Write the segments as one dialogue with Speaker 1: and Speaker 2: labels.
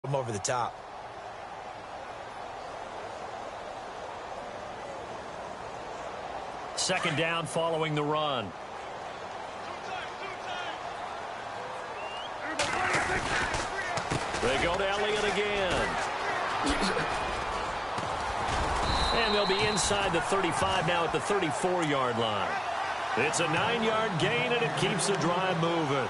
Speaker 1: him over the top.
Speaker 2: Second down following the run. They go to Elliott again. And they'll be inside the 35 now at the 34-yard line. It's a 9-yard gain, and it keeps the drive moving.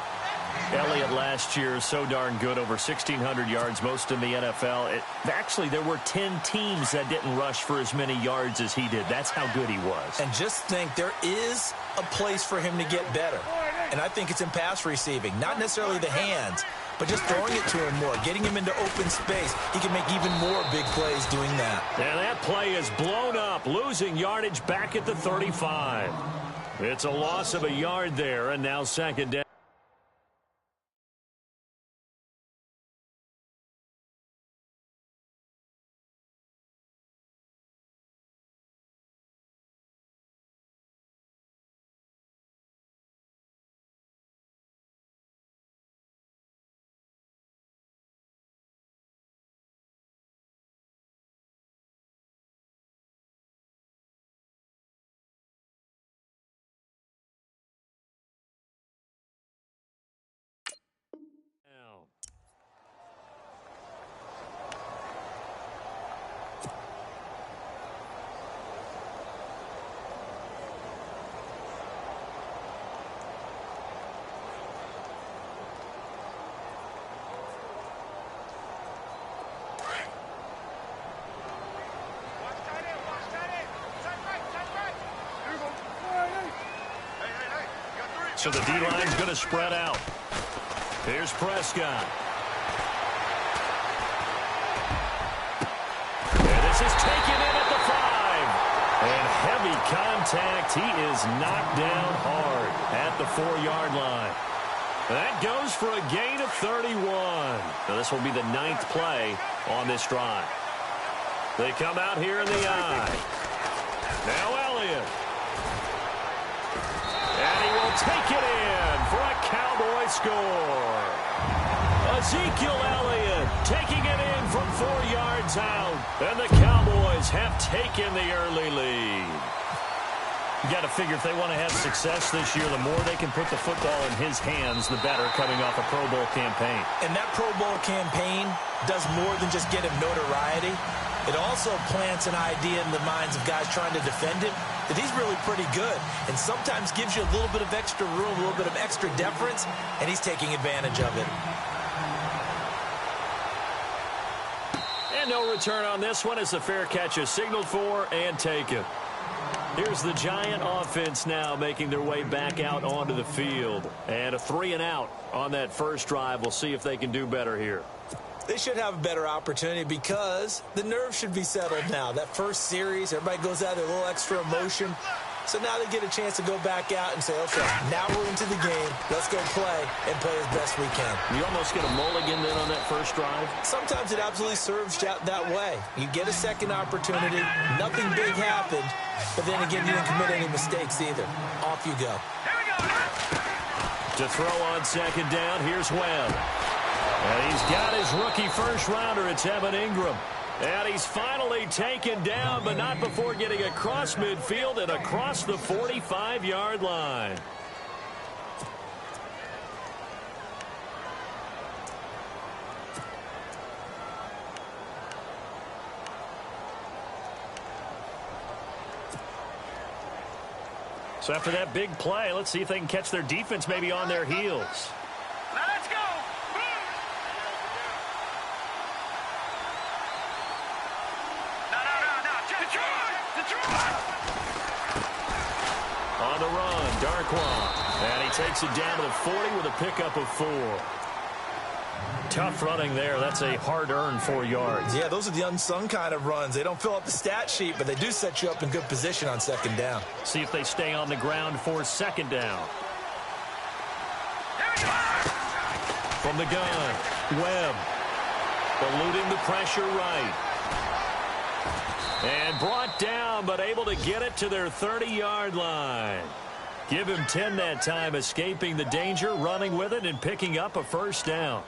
Speaker 2: Elliott last year so darn good, over 1,600 yards, most in the NFL. Actually, there were 10 teams that didn't rush for as many yards as he did. That's how good he was.
Speaker 1: And just think, there is a place for him to get better. And I think it's in pass receiving. Not necessarily the hands, but just throwing it to him more, getting him into open space. He can make even more big plays doing that.
Speaker 2: And that play is blown up, losing yardage back at the 35. It's a loss of a yard there, and now second down. So the D-line's going to spread out. Here's Prescott. And this is taken in at the 5. And heavy contact. He is knocked down hard at the 4-yard line. That goes for a gain of 31. Now this will be the 9th play on this drive. They come out here in the eye. Now Elliott. And he will take it in for a Cowboy score. Ezekiel Elliott taking it in from 4 yards out. And the Cowboys have taken the early lead. You got to figure if they want to have success this year, the more they can put the football in his hands, the better, coming off a Pro Bowl campaign. And that Pro Bowl campaign does more than just get him notoriety. It also plants an idea in the minds of guys trying to defend him that he's really pretty good, and sometimes gives you a little bit of extra room, a little bit of extra deference, and he's taking advantage of it. And no return on this one as the fair catch is signaled for and taken. Here's the Giant offense now making their way back out onto the field. And a 3-and-out on that first drive. We'll see if they can do better here.
Speaker 1: They should have a better opportunity because the nerves should be settled now. That first series, everybody goes out there, a little extra emotion. So now they get a chance to go back out and say, okay, now we're into the game. Let's go play and play as best we can.
Speaker 2: You almost get a mulligan then on that first drive?
Speaker 1: Sometimes it absolutely serves that way. You get a second opportunity. Nothing big happened. But then again, you didn't commit any mistakes either. Off you go.
Speaker 2: To throw on second down, here's Webb. And he's got his rookie first-rounder. It's Evan Ingram. And he's finally taken down, but not before getting across midfield and across the 45-yard line. So after that big play, let's see if they can catch their defense maybe on their heels.
Speaker 3: Now let's go.
Speaker 2: On the run, Darkwa. And he takes it down to the 40 with a pickup of 4. Tough running there. That's a hard-earned 4 yards.
Speaker 1: Yeah, those are the unsung kind of runs. They don't fill up the stat sheet, but they do set you up in good position on second down.
Speaker 2: See if they stay on the ground for second down. From the gun, Webb. Eluding the pressure right. And brought down, but able to get it to their 30-yard line. Give him 10 that time, escaping the danger, running with it, and picking up a first down.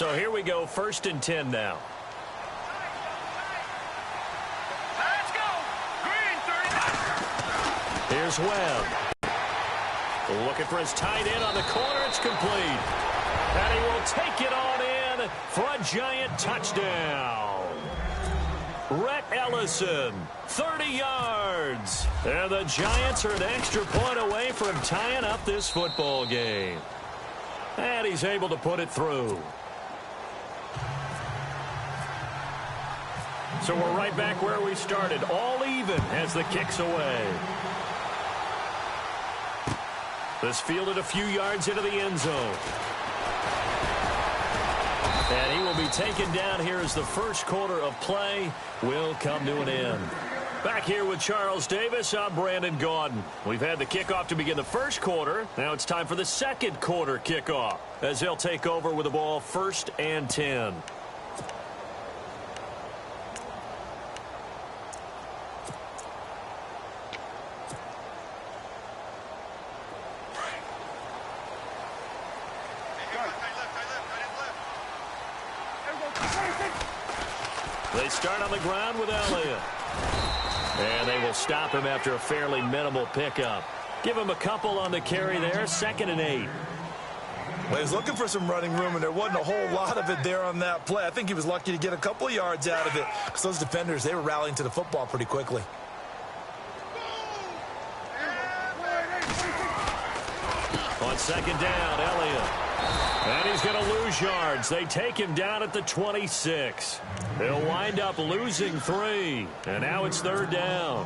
Speaker 2: So here we go, 1st and 10 now.
Speaker 3: Let's go. Green 30.
Speaker 2: Here's Webb. Looking for his tight end on the corner. It's complete. And he will take it on in for a giant touchdown. Rhett Ellison, 30 yards. And the Giants are an extra point away from tying up this football game. And he's able to put it through. So we're right back where we started, all even as the kick's away. This fielded a few yards into the end zone. And he will be taken down here as the first quarter of play will come to an end. Back here with Charles Davis, I'm Brandon Gaudin. We've had the kickoff to begin the first quarter. Now it's time for the second quarter kickoff as they'll take over with the ball 1st and 10. They start on the ground with Elliott. And they will stop him after a fairly minimal pickup. Give him a couple on the carry there, 2nd and 8.
Speaker 1: Well, he was looking for some running room, and there wasn't a whole lot of it there on that play. I think he was lucky to get a couple of yards out of it because those defenders, they were rallying to the football pretty quickly.
Speaker 2: On 2nd down, Elliott. And he's going to lose yards. They take him down at the 26. They'll wind up losing 3. And now it's 3rd down.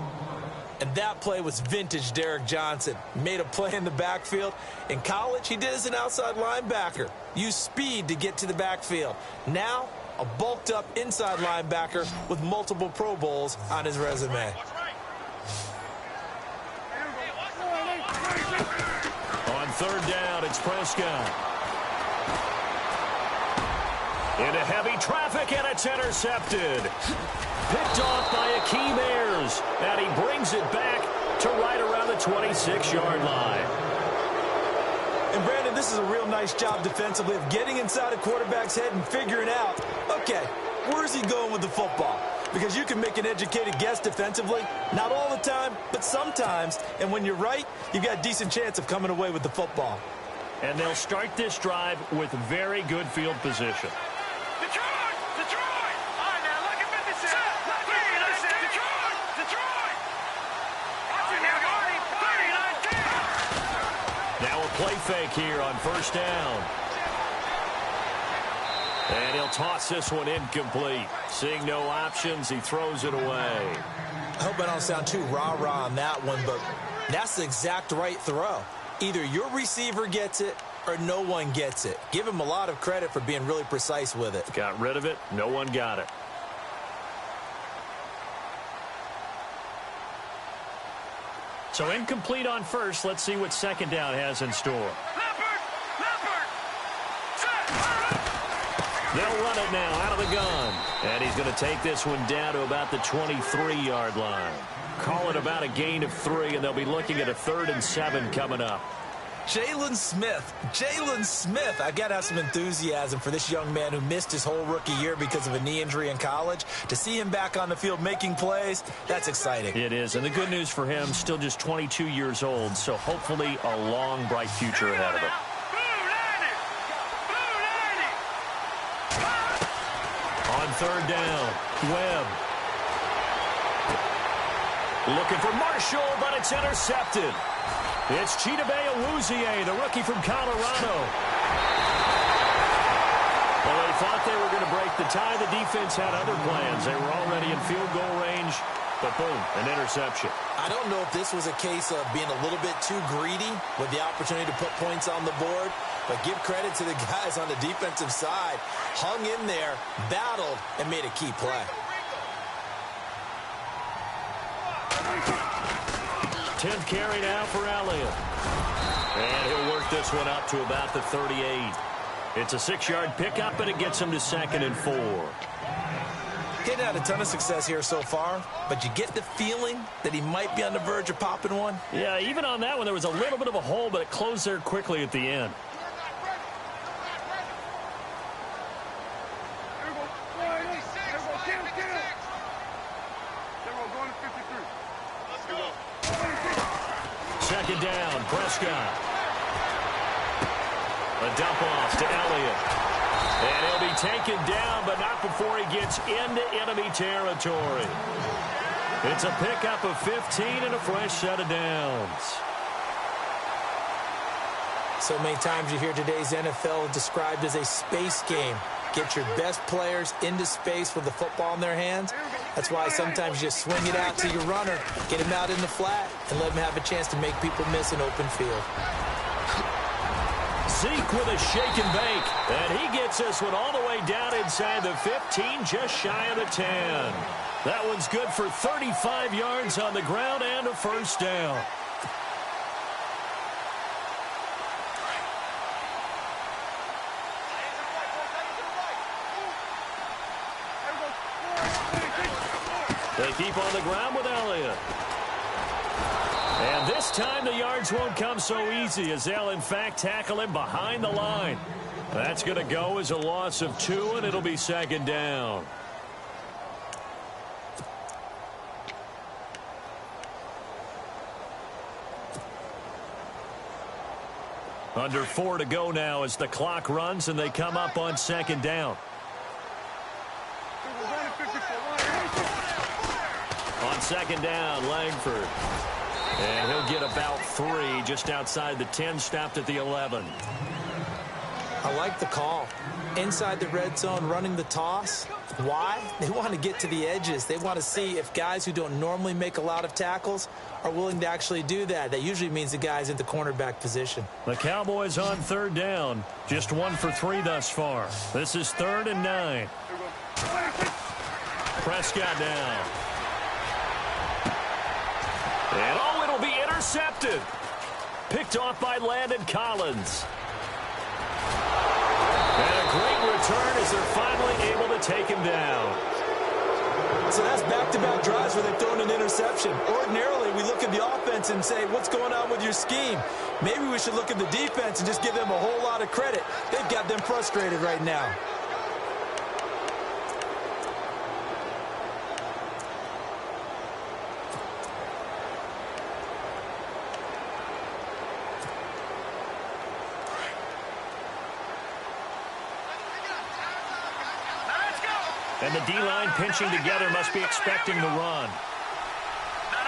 Speaker 1: And that play was vintage Derek Johnson. Made a play in the backfield. In college, he did as an outside linebacker. Used speed to get to the backfield. Now, a bulked-up inside linebacker with multiple Pro Bowls on his resume.
Speaker 2: On 3rd down, it's Prescott. Into heavy traffic, and it's intercepted. Picked off by Akeem Ayers, and he brings it back to right around the 26-yard line.
Speaker 1: And, Brandon, this is a real nice job defensively of getting inside a quarterback's head and figuring out, okay, where's he going with the football? Because you can make an educated guess defensively, not all the time, but sometimes. And when you're right, you've got a decent chance of coming away with the football.
Speaker 2: And they'll start this drive with very good field position. Now a play fake here on 1st down. And he'll toss this one incomplete. Seeing no options, he throws it away.
Speaker 1: I hope I don't sound too rah-rah on that one, but that's the exact right throw. Either your receiver gets it or no one gets it. Give him a lot of credit for being really precise with it.
Speaker 2: Got rid of it. No one got it. So incomplete on 1st. Let's see what 2nd down has in store. They'll run it now out of the gun. And he's going to take this one down to about the 23-yard line. Call it about a gain of 3, and they'll be looking at a 3rd and 7 coming up.
Speaker 1: Jalen Smith. I got to have some enthusiasm for this young man who missed his whole rookie year because of a knee injury in college. To see him back on the field making plays, that's exciting.
Speaker 2: It is, and the good news for him, still just 22 years old, so hopefully a long, bright future ahead of him. On 3rd down, Webb. Looking for Marshall, but it's intercepted. It's Chidobe Awuzie, the rookie from Colorado. Well, they thought they were going to break the tie. The defense had other plans. They were already in field goal range, but boom, an interception.
Speaker 1: I don't know if this was a case of being a little bit too greedy with the opportunity to put points on the board, but give credit to the guys on the defensive side. Hung in there, battled, and made a key play.
Speaker 2: 10th carry now for Elliott. And he'll work this one up to about the 38. It's a 6-yard pickup, and it gets him to 2nd and 4.
Speaker 1: He's had a ton of success here so far, but you get the feeling that he might be on the verge of popping one.
Speaker 2: Yeah, even on that one, there was a little bit of a hole, but it closed there quickly at the end. Second down, Prescott. A dump off to Elliott. And he'll be taken down, but not before he gets into enemy territory. It's a pickup of 15 and a fresh set of downs.
Speaker 1: So many times you hear today's NFL described as a space game. Get your best players into space with the football in their hands. That's why sometimes you just swing it out to your runner, get him out in the flat, and let him have a chance to make people miss an open field.
Speaker 2: Zeke with a shake and bake. And he gets this one all the way down inside the 15, just shy of the 10. That one's good for 35 yards on the ground and a first down. They keep on the ground with Elliott. And this time the yards won't come so easy as they'll, in fact, tackle him behind the line. That's going to go as a loss of 2, and it'll be second down. Under 4 to go now as the clock runs, and they come up on second down. On second down, Langford. And he'll get about 3 just outside the 10, stopped at the 11.
Speaker 1: I like the call. Inside the red zone, running the toss. Why? They want to get to the edges. They want to see if guys who don't normally make a lot of tackles are willing to actually do that. That usually means the guys at the cornerback position.
Speaker 2: The Cowboys on third down. Just 1 for 3 thus far. This is 3rd and 9. Prescott down. And oh, it'll be intercepted. Picked off by Landon Collins. And a great return as they're finally able to take him down.
Speaker 1: So that's back-to-back drives where they've thrown an interception. Ordinarily, we look at the offense and say, what's going on with your scheme? Maybe we should look at the defense and just give them a whole lot of credit. They've got them frustrated right now.
Speaker 2: And the D-line pinching together must be expecting the run.
Speaker 3: No,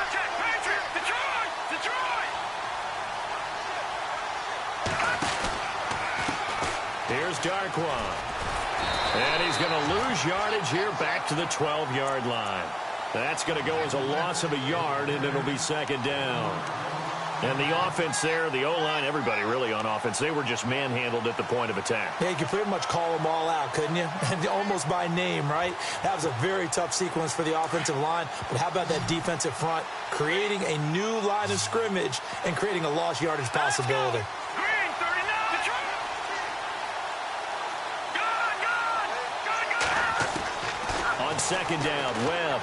Speaker 3: check, Patrick, Detroit!
Speaker 2: Here's Darquan. And he's going to lose yardage here back to the 12-yard line. That's going to go as a loss of a yard, and it'll be second down. And the offense there, the O-line, everybody really on offense, they were just manhandled at the point of attack.
Speaker 1: Yeah, you could pretty much call them all out, couldn't you? Almost by name, right? That was a very tough sequence for the offensive line. But how about that defensive front creating a new line of scrimmage and creating a lost yardage possibility?
Speaker 3: Green, 39. Detroit. Good.
Speaker 2: On second down, Webb.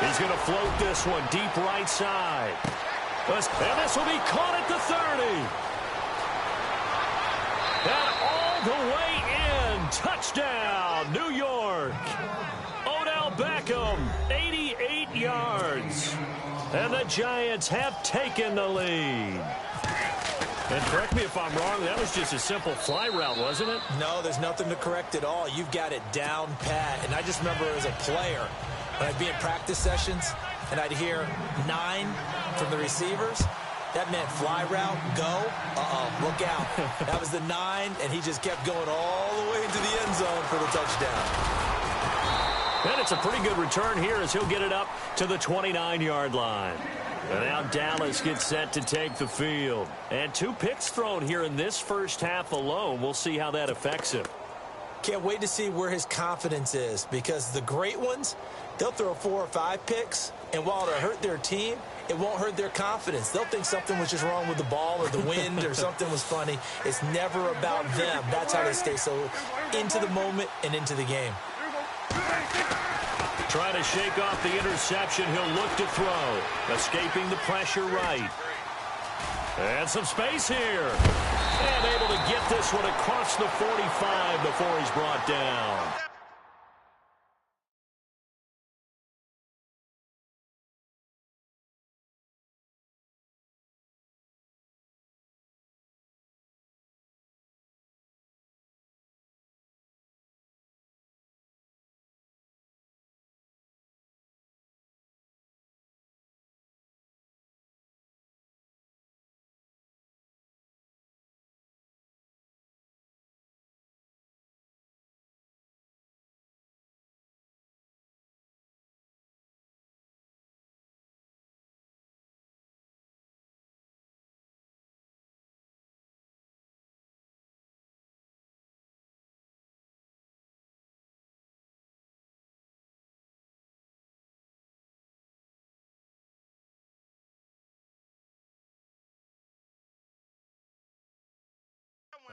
Speaker 2: He's going to float this one deep right side. And this will be caught at the 30. And all the way in. Touchdown, New York. Odell Beckham, 88 yards. And the Giants have taken the lead. And correct me if I'm wrong, that was just a simple fly route, wasn't it?
Speaker 1: No, there's nothing to correct at all. You've got it down pat. And I just remember as a player, when I'd be in practice sessions, and I'd hear 9 from the receivers, that meant fly route, go, look out. That was the 9, and he just kept going all the way into the end zone for the touchdown.
Speaker 2: And it's a pretty good return here as he'll get it up to the 29-yard line. And now Dallas gets set to take the field. And 2 picks thrown here in this first half alone. We'll see how that affects him.
Speaker 1: Can't wait to see where his confidence is, because the great ones, they'll throw 4 or 5 picks, and while it'll hurt their team, it won't hurt their confidence. They'll think something was just wrong with the ball or the wind or something was funny. It's never about them. That's how they stay so into the moment and into the game.
Speaker 2: Trying to shake off the interception. He'll look to throw. Escaping the pressure right. And some space here. And able to get this one across the 45 before he's brought down.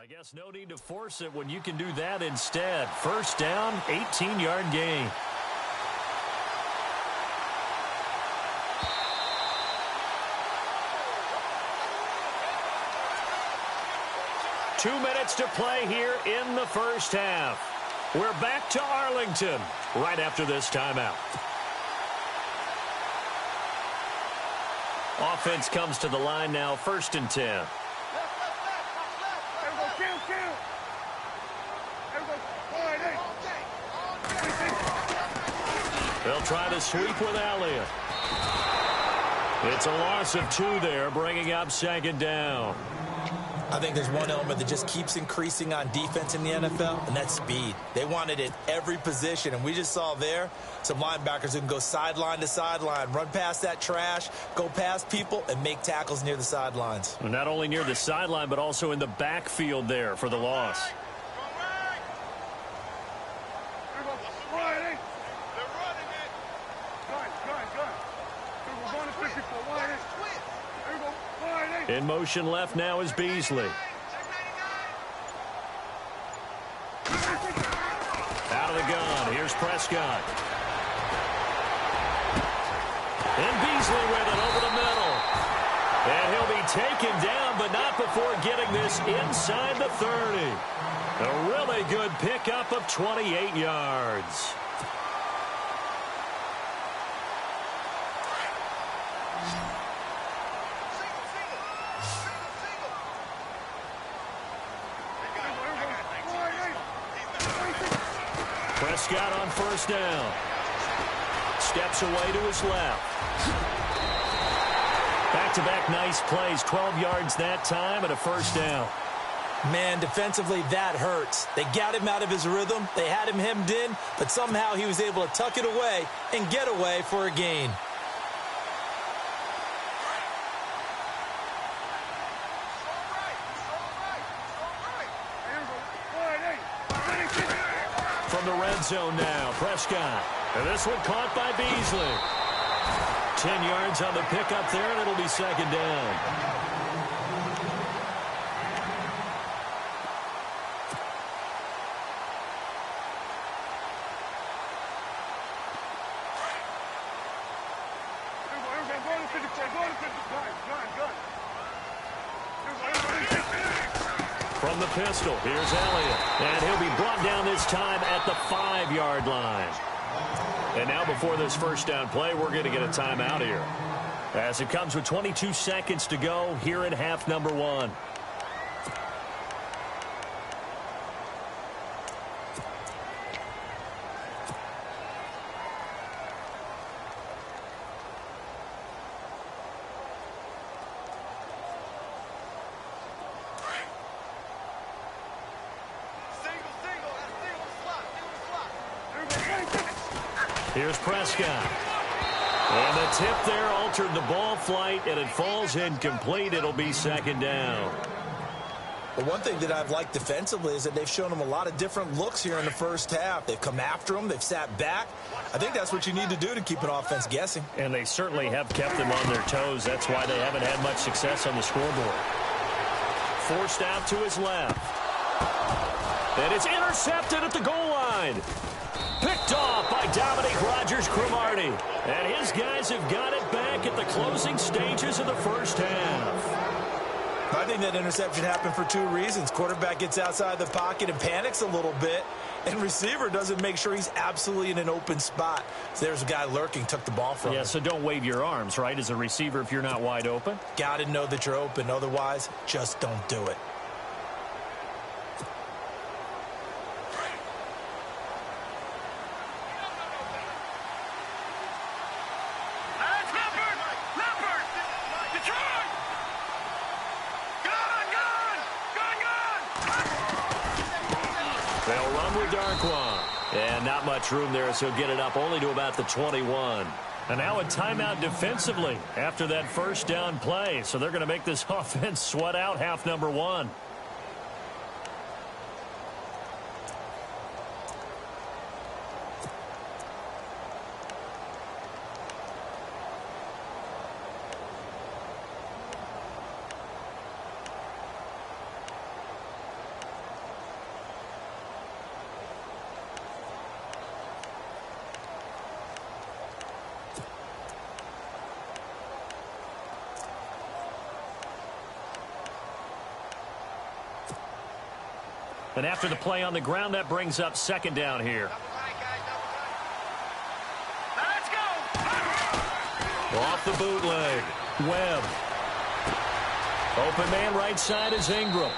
Speaker 2: I guess no need to force it when you can do that instead. First down, 18-yard gain. Two minutes to play here in the first half. We're back to Arlington right after this timeout. Offense comes to the line now, 1st and 10. They'll try to sweep with Elliott. It's a loss of 2 there, bringing up 2nd down.
Speaker 1: I think there's one element that just keeps increasing on defense in the NFL, and that's speed. They want it at every position, and we just saw there some linebackers who can go sideline to sideline, run past that trash, go past people, and make tackles near the sidelines.
Speaker 2: Well, not only near the sideline, but also in the backfield there for the loss. In motion left now is Beasley. Out of the gun. Here's Prescott. And Beasley with it over the middle. And he'll be taken down, but not before getting this inside the 30. A really good pickup of 28 yards. Prescott on 1st down. Steps away to his left. Back-to-back nice plays. 12 yards that time and a 1st down.
Speaker 1: Man, defensively, that hurts. They got him out of his rhythm. They had him hemmed in, but somehow he was able to tuck it away and get away for a gain.
Speaker 2: From the red zone now, Prescott. And this one caught by Beasley. 10 yards on the pickup there, and it'll be 2nd down. From the pistol, here's Elliott. And he'll be brought down this time at the 5-yard line. And now before this 1st down play, we're going to get a timeout here. As it comes with 22 seconds to go here in half number 1. Here's Prescott. And the tip there altered the ball flight, and it falls incomplete. It'll be 2nd down.
Speaker 1: But one thing that I've liked defensively is that they've shown him a lot of different looks here in the first half. They've come after him. They've sat back. I think that's what you need to do to keep an offense guessing.
Speaker 2: And they certainly have kept them on their toes. That's why they haven't had much success on the scoreboard. Forced out to his left. And it's intercepted at the goal line. Picked off by Dominique Rodgers-Cromartie. And his guys have got it back at the closing stages of the first half.
Speaker 1: I think that interception happened for 2 reasons. Quarterback gets outside the pocket and panics a little bit. And receiver doesn't make sure he's absolutely in an open spot. So there's a guy lurking, took the ball from him.
Speaker 2: Yeah, so don't wave your arms, right, as a receiver if you're not wide open.
Speaker 1: Got to know that you're open. Otherwise, just don't do it.
Speaker 2: They'll run with Darquan. And not much room there, so get it up only to about the 21. And now a timeout defensively after that first down play. So they're going to make this offense sweat out half number 1. And after the play on the ground, that brings up second down here.
Speaker 3: Let's go.
Speaker 2: Off the bootleg. Webb. Open man right side is Ingram.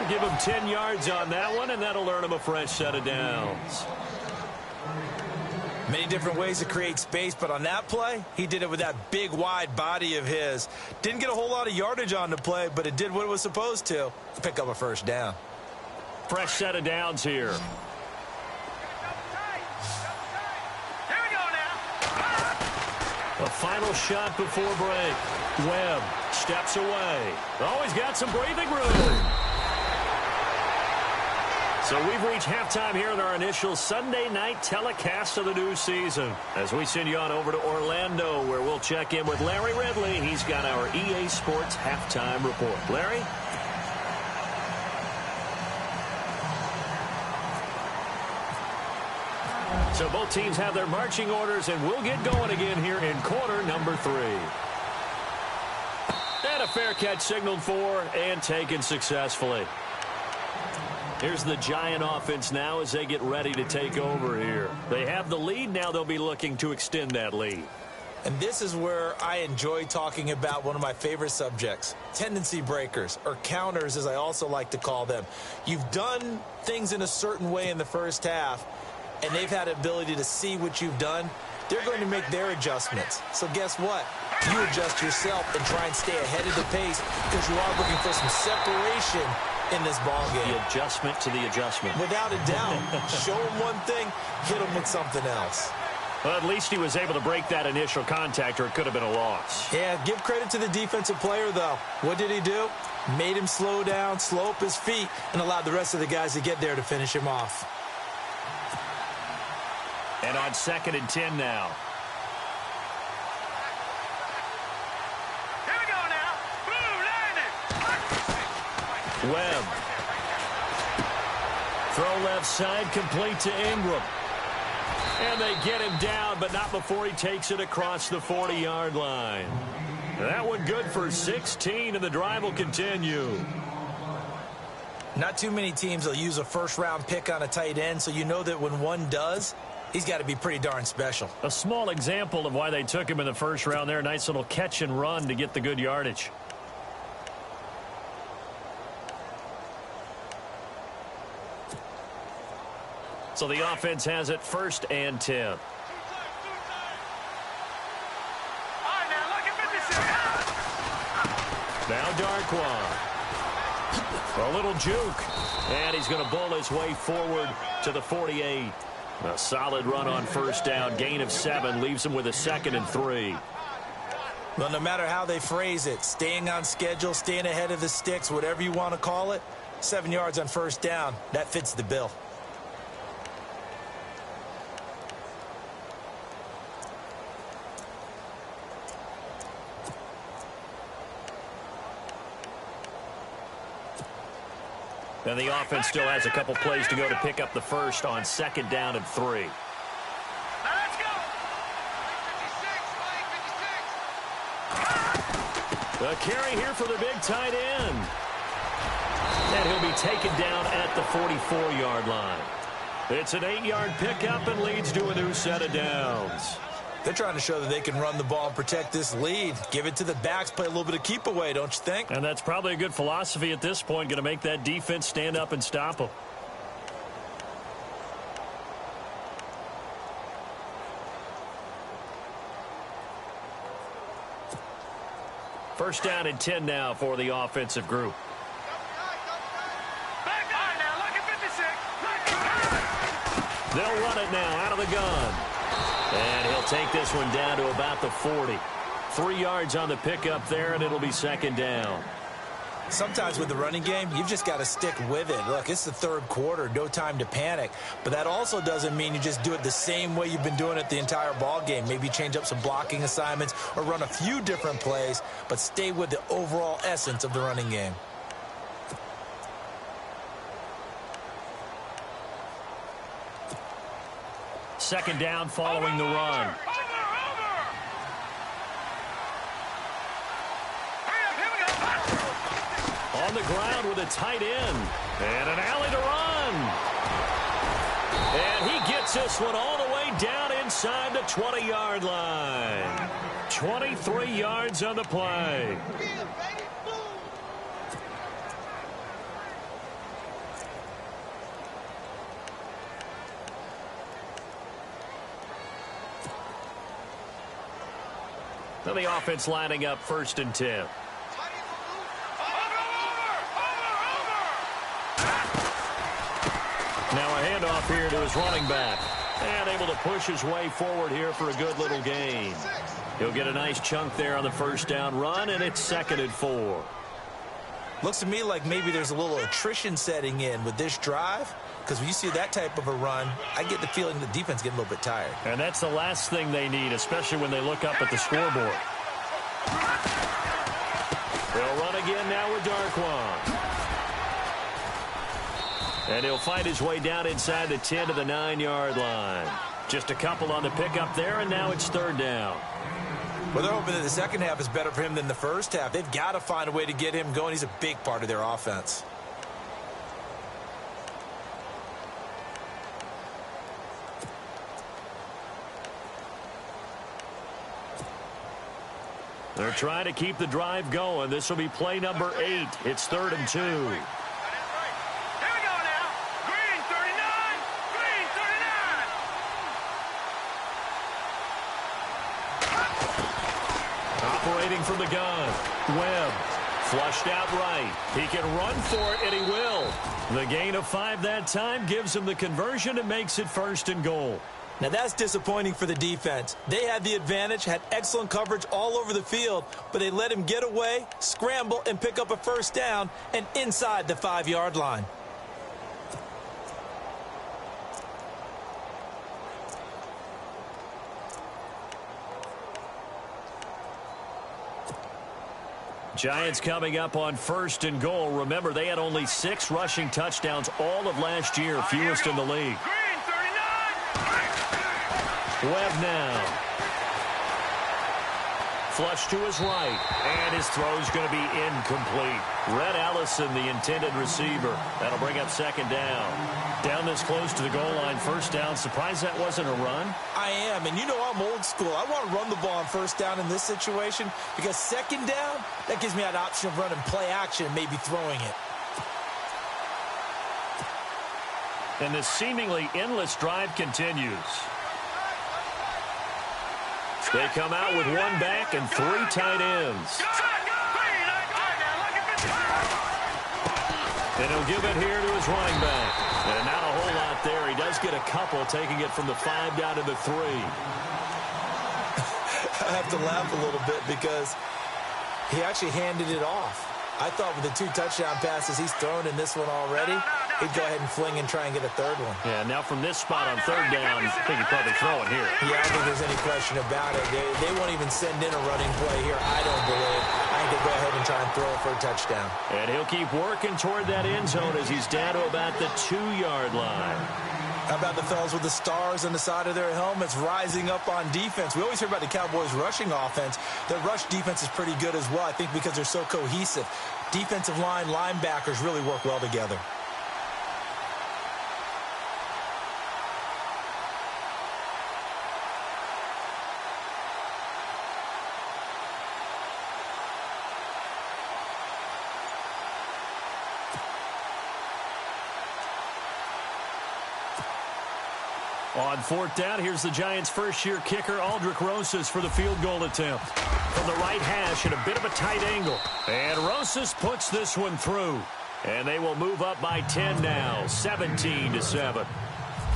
Speaker 2: Give him 10 yards on that one, and that'll earn him a fresh set of downs.
Speaker 1: Many different ways to create space, but on that play, he did it with that big, wide body of his. Didn't get a whole lot of yardage on the play, but it did what it was supposed to pick up a first down.
Speaker 2: Fresh set of downs here.
Speaker 3: Here we go now.
Speaker 2: A final shot before break. Webb steps away. Oh, he's got some breathing room. So we've reached halftime here in our initial Sunday night telecast of the new season. As we send you on over to Orlando, where we'll check in with Larry Ridley. He's got our EA Sports halftime report. Larry? So both teams have their marching orders, and we'll get going again here in quarter number 3. And a fair catch signaled for and taken successfully. Here's the Giant offense now as they get ready to take over here. They have the lead. Now they'll be looking to extend that lead.
Speaker 1: And this is where I enjoy talking about one of my favorite subjects, tendency breakers, or counters as I also like to call them. You've done things in a certain way in the first half, and they've had the ability to see what you've done. They're going to make their adjustments. So guess what? You adjust yourself and try and stay ahead of the pace because you are looking for some separation in this ball game.
Speaker 2: The adjustment to the adjustment.
Speaker 1: Without a doubt. Show him one thing, hit him with something else.
Speaker 2: Well, at least he was able to break that initial contact, or it could have been a loss.
Speaker 1: Yeah, give credit to the defensive player, though. What did he do? Made him slow down, slow up his feet, and allowed the rest of the guys to get there to finish him off.
Speaker 2: And on 2nd and 10 now.
Speaker 3: Here we go now. Boom, landed.
Speaker 2: Webb. Throw left side, complete to Ingram. And they get him down, but not before he takes it across the 40-yard line. That one good for 16, and the drive will continue.
Speaker 1: Not too many teams will use a first-round pick on a tight end, so you know that when one does, he's got to be pretty darn special.
Speaker 2: A small example of why they took him in the first round there. Nice little catch and run to get the good yardage. So the offense has it 1st and 10.
Speaker 3: All right, now look at 56.
Speaker 2: Now Darquan. A little juke. And he's going to bowl his way forward to the 48. A solid run on 1st down. Gain of 7 leaves him with a 2nd and 3.
Speaker 1: Well, no matter how they phrase it, staying on schedule, staying ahead of the sticks, whatever you want to call it, 7 yards on 1st down, that fits the bill.
Speaker 2: And the offense still has a couple plays to go to pick up the first on 2nd down and 3.
Speaker 3: Now let's go.
Speaker 2: The carry here for the big tight end. And he'll be taken down at the 44-yard line. It's an 8-yard pickup and leads to a new set of downs.
Speaker 1: They're trying to show that they can run the ball and protect this lead. Give it to the backs, play a little bit of keep away, don't you think?
Speaker 2: And that's probably a good philosophy at this point, going to make that defense stand up and stop them. First down and 10 now for the offensive group.
Speaker 3: Back on now. Look at 56.
Speaker 2: They'll run it now out of the gun. And he'll take this one down to about the 40. 3 yards on the pickup there, and it'll be 2nd down.
Speaker 1: Sometimes with the running game, you've just got to stick with it. Look, it's the 3rd quarter, no time to panic. But that also doesn't mean you just do it the same way you've been doing it the entire ball game. Maybe change up some blocking assignments or run a few different plays, but stay with the overall essence of the running game.
Speaker 2: Second down following the run.
Speaker 3: Over. Hurry up, here we go.
Speaker 2: On on the ground with a tight end. And an alley to run. And he gets this one all the way down inside the 20-yard line. 23 yards on the play. Now the offense lining up 1st and 10. Now a handoff here to his running back. And able to push his way forward here for a good little gain. He'll get a nice chunk there on the 1st down run, and it's 2nd and 4.
Speaker 1: Looks to me like maybe there's a little attrition setting in with this drive. Because when you see that type of a run, I get the feeling the defense getting a little bit tired. And
Speaker 2: that's the last thing they need, especially when they look up at the scoreboard. They'll run again now with Darquan. And he'll find his way down inside the 10 to the 9-yard line. Just a couple on the pickup there, and now it's 3rd down.
Speaker 1: Well, they're hoping that the second half is better for him than the first half. They've got to find a way to get him going. He's a big part of their offense.
Speaker 2: They're trying to keep the drive going. This will be play number 8. It's 3rd and 2.
Speaker 3: Here we go now. Green 39. Green 39.
Speaker 2: Operating from the gun. Webb. Flushed out right. He can run for it, and he will. The gain of 5 that time gives him the conversion and makes it 1st and goal.
Speaker 1: Now, that's disappointing for the defense. They had the advantage, had excellent coverage all over the field, but they let him get away, scramble, and pick up a 1st down and inside the 5-yard line.
Speaker 2: Giants coming up on 1st and goal. Remember, they had only 6 rushing touchdowns all of last year, fewest in the league.
Speaker 3: Green 39.
Speaker 2: Webb now. Flush to his right, and his throw's going to be incomplete. Red Allison, the intended receiver. That'll bring up 2nd down. Down this close to the goal line, 1st down. Surprised that wasn't a run?
Speaker 1: I am, and you know I'm old school. I want to run the ball on 1st down in this situation because 2nd down, that gives me an option of running play action and maybe throwing it.
Speaker 2: And this seemingly endless drive continues. They come out with 1 back and 3 tight ends. And he'll give it here to his running back. And not a whole lot there. He does get a couple, taking it from the 5 down to the 3.
Speaker 1: I have to laugh a little bit because he actually handed it off. I thought with the 2 touchdown passes he's thrown in this one already, he'd go ahead and fling and try and get a 3rd one.
Speaker 2: Yeah, now from this spot on 3rd down, I think he'd probably throw it here.
Speaker 1: Yeah, I don't think there's any question about it. They won't even send in a running play here, I don't believe. I think they'll go ahead and try and throw it for a touchdown.
Speaker 2: And he'll keep working toward that end zone as he's down to about the 2-yard line.
Speaker 1: How about the fellas with the stars on the side of their helmets rising up on defense? We always hear about the Cowboys' rushing offense. Their rush defense is pretty good as well, I think, because they're so cohesive. Defensive line, linebackers really work well together.
Speaker 2: On 4th down, here's the Giants' first-year kicker, GreedyRoss's, for the field goal attempt. From the right hash at a bit of a tight angle. And Ross's puts this one through. And they will move up by 10 now, 17-7.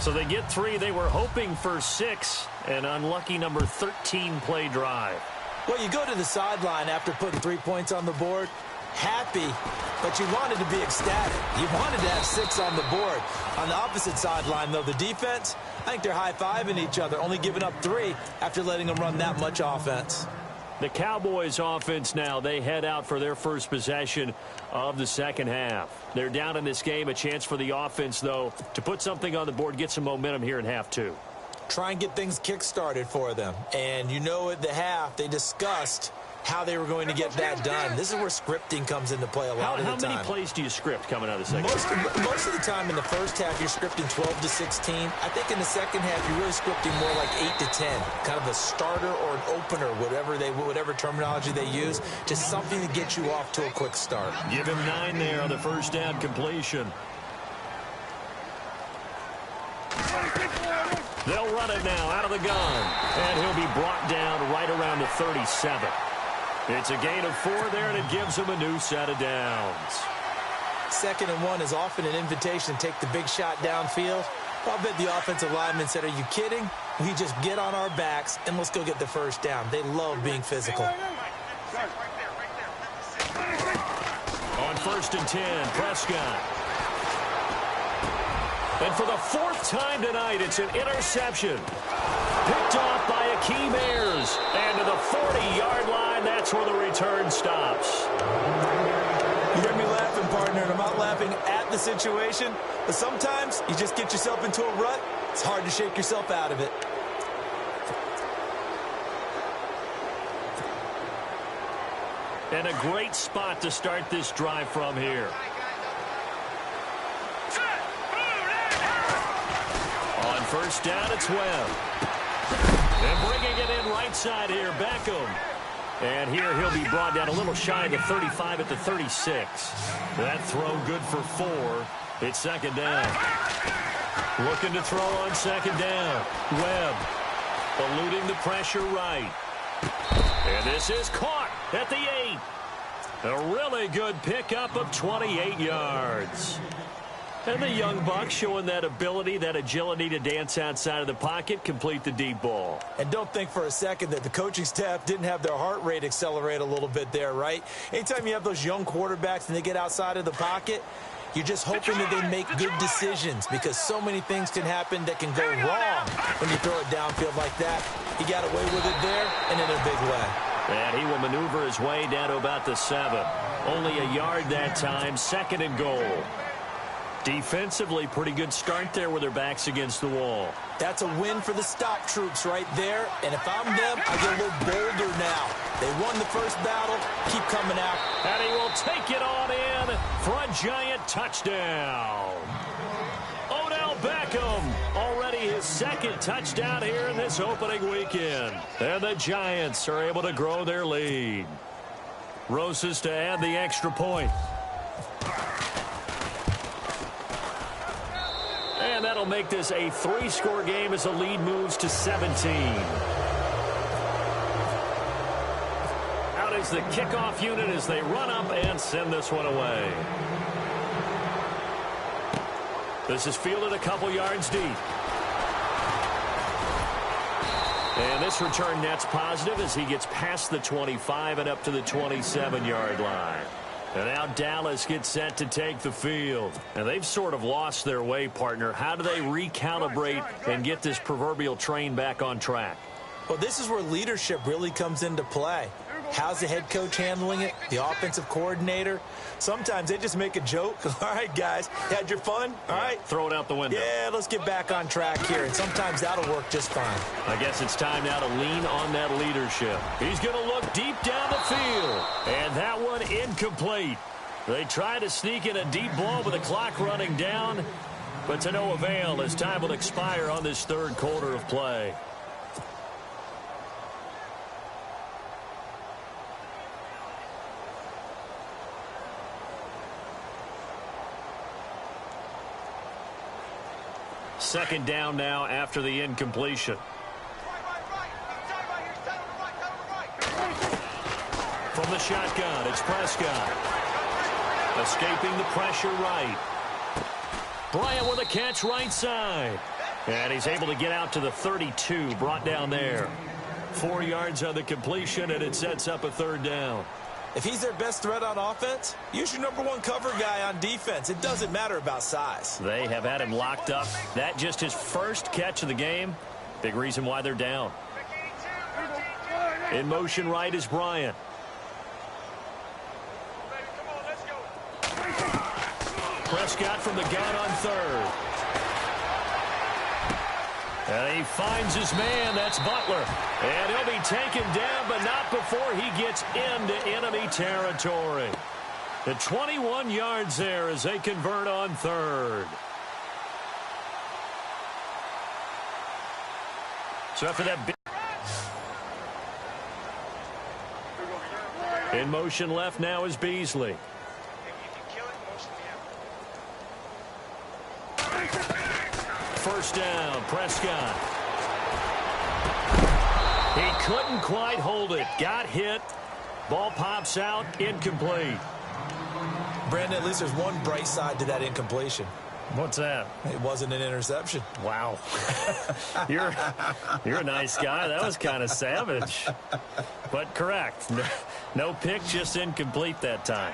Speaker 2: So they get 3. They were hoping for 6. An unlucky number 13 play drive.
Speaker 1: Well, you go to the sideline after putting 3 points on the board, happy, but you wanted to be ecstatic. You wanted to have 6 on the board. On the opposite sideline, though, the defense, I think they're high-fiving each other, only giving up 3 after letting them run that much offense.
Speaker 2: The Cowboys offense now, they head out for their first possession of the second half. They're down in this game, a chance for the offense, though, to put something on the board, get some momentum here in half 2.
Speaker 1: Try and get things kick-started for them. And you know at the half, they discussed how they were going to get that done. This is where scripting comes into play a lot of the time.
Speaker 2: How many plays do you script coming out of the second?
Speaker 1: Most of the time in the first half, you're scripting 12 to 16. I think in the second half, you're really scripting more like 8 to 10. Kind of a starter or an opener, whatever terminology they use. Just something to get you off to a quick start.
Speaker 2: Give him 9 there on the first down completion. They'll run it now out of the gun. And he'll be brought down right around the 37. It's a gain of 4 there, and it gives him a new set of downs.
Speaker 1: 2nd and 1 is often an invitation to take the big shot downfield. I'll bet the offensive lineman said, are you kidding? We just get on our backs, and let's go get the first down. They love being physical.
Speaker 2: On 1st and 10, Prescott. And for the 4th time tonight, it's an interception. Picked off by Akeem Ayers. And to the 40-yard line, that's where the return stops.
Speaker 1: You hear me laughing, partner, and I'm not laughing at the situation, but sometimes you just get yourself into a rut. It's hard to shake yourself out of it.
Speaker 2: And a great spot to start this drive from here. On 1st down, it's Webb. And bringing it in right side here, Beckham. And here he'll be brought down a little shy of the 35 at the 36. That throw good for 4. It's 2nd down. Looking to throw on 2nd down. Webb eluding the pressure right. And this is caught at the 8. A really good pickup of 28 yards. And the young buck showing that ability, that agility to dance outside of the pocket, complete the deep ball.
Speaker 1: And don't think for a second that the coaching staff didn't have their heart rate accelerate a little bit there, right? Anytime you have those young quarterbacks and they get outside of the pocket, you're just hoping that they make good decisions because so many things can happen that can go wrong when you throw it downfield like that. He got away with it there and in a big way.
Speaker 2: And he will maneuver his way down to about the 7. Only a yard that time, 2nd and goal. Defensively, pretty good start there with their backs against the wall.
Speaker 1: That's a win for the stop troops right there. And if I'm them, I get a little bolder now. They won the first battle. Keep coming out.
Speaker 2: And he will take it on in for a giant touchdown. Odell Beckham, already his 2nd touchdown here in this opening weekend. And the Giants are able to grow their lead. Ross's to add the extra point. And that'll make this a 3-score game as the lead moves to 17. Out is the kickoff unit as they run up and send this one away. This is fielded a couple yards deep. And this return net's positive as he gets past the 25 and up to the 27-yard line. And now Dallas gets set to take the field. And they've sort of lost their way, partner. How do they recalibrate and get this proverbial train back on track?
Speaker 1: Well, this is where leadership really comes into play. How's the head coach handling it? The offensive coordinator? Sometimes they just make a joke. All right, guys, had your fun? All right.
Speaker 2: Throw it out the window.
Speaker 1: Yeah, let's get back on track here. And sometimes that'll work just fine.
Speaker 2: I guess it's time now to lean on that leadership. He's going to look deep down the field. And that one incomplete. They try to sneak in a deep ball with the clock running down. But to no avail as time will expire on this 3rd quarter of play. Second down now after the incompletion. From the shotgun, it's Prescott. Escaping the pressure right. Bryant with a catch right side. And he's able to get out to the 32, brought down there. 4 yards on the completion, and it sets up a 3rd down.
Speaker 1: If he's their best threat on offense, use your #1 cover guy on defense. It doesn't matter about size.
Speaker 2: They have had him locked up. That just his first catch of the game. Big reason why they're down. In motion right is Bryant. Prescott from the gun on 3rd. And he finds his man. That's Butler. And he'll be taken down, but not before he gets into enemy territory. The 21 yards there as they convert on third. So after that big in motion left now is Beasley. First down, Prescott. He couldn't quite hold it. Got hit. Ball pops out, incomplete.
Speaker 1: Brandon, at least there's one bright side to that incompletion.
Speaker 2: What's that?
Speaker 1: It wasn't an interception.
Speaker 2: Wow. You're a nice guy. That was kind of savage. But correct. No pick, just incomplete that time.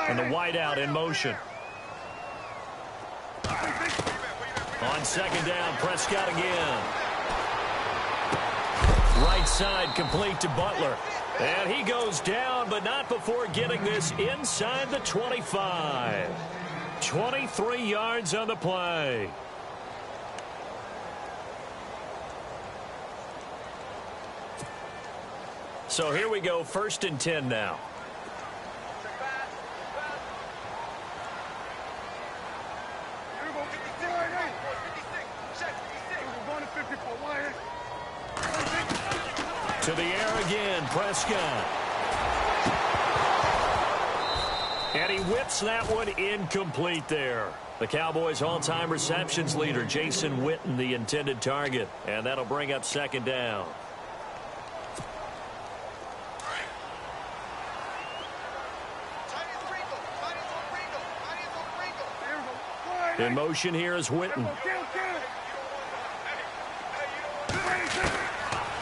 Speaker 2: And the wideout in motion. On second down, Prescott again. Right side complete to Butler. And he goes down, but not before getting this inside the 25. 23 yards on the play. So here we go, 1st and 10 now. To the air again, Prescott. And he whips that one incomplete there. The Cowboys' all-time receptions leader, Jason Witten, the intended target. And that'll bring up second down. In motion here is Witten.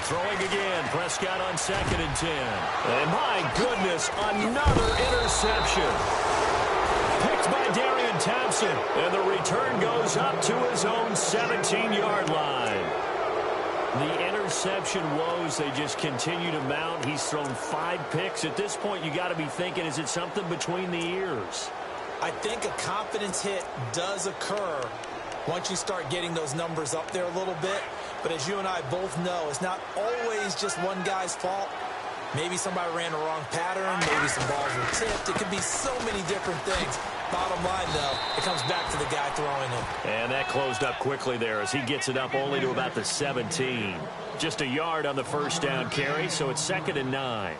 Speaker 2: Throwing again, Prescott on 2nd and 10. And my goodness, another interception. Picked by Darian Thompson, and the return goes up to his own 17-yard line. The interception woes, they just continue to mount. He's thrown 5 picks. At this point, you got to be thinking, is it something between the ears?
Speaker 1: I think a confidence hit does occur once you start getting those numbers up there a little bit. But as you and I both know, it's not always just one guy's fault. Maybe somebody ran the wrong pattern. Maybe some balls were tipped. It could be so many different things. Bottom line, though, it comes back to the guy throwing it.
Speaker 2: And that closed up quickly there as he gets it up only to about the 17. Just a yard on the first down carry, so it's 2nd and 9.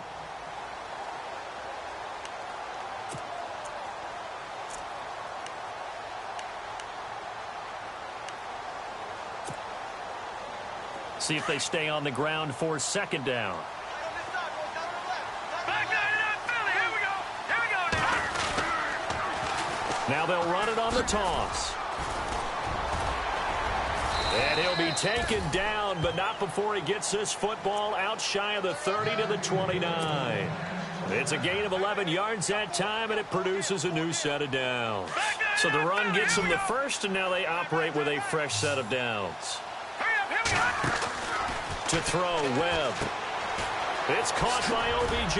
Speaker 2: See if they stay on the ground for 2nd down. Now they'll run it on the toss. And he'll be taken down, but not before he gets this football out shy of the 30 to the 29. It's a gain of 11 yards that time, and it produces a new set of downs. So the run gets them the first, and now they operate with a fresh set of downs. To throw, Webb. It's caught by OBJ.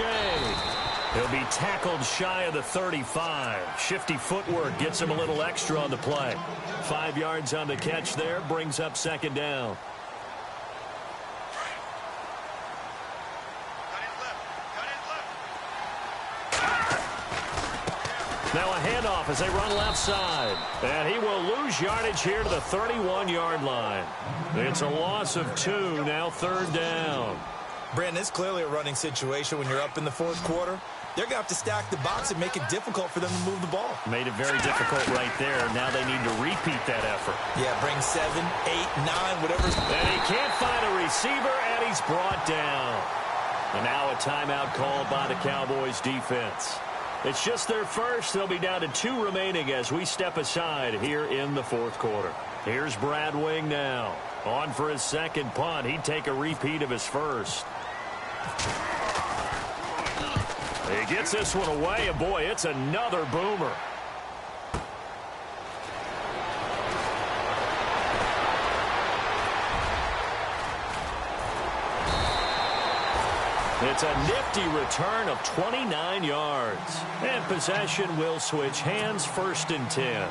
Speaker 2: He'll be tackled shy of the 35. Shifty footwork gets him a little extra on the play. 5 yards on the catch there, brings up 2nd down. Now a handoff as they run left side. And he will lose yardage here to the 31-yard line. It's a loss of 2, now 3rd down.
Speaker 1: Brandon, it's clearly a running situation when you're up in the 4th quarter. They're going to have to stack the box and make it difficult for them to move the ball.
Speaker 2: Made it very difficult right there. Now they need to repeat that effort.
Speaker 1: Yeah, bring 7, 8, 9, whatever.
Speaker 2: And he can't find a receiver, and he's brought down. And now a timeout called by the Cowboys defense. It's just their first. They'll be down to 2 remaining as we step aside here in the 4th quarter. Here's Brad Wing now. On for his 2nd punt. He'd take a repeat of his first. He gets this one away, and boy, it's another boomer. It's a nifty return of 29 yards. And possession will switch hands, 1st and 10.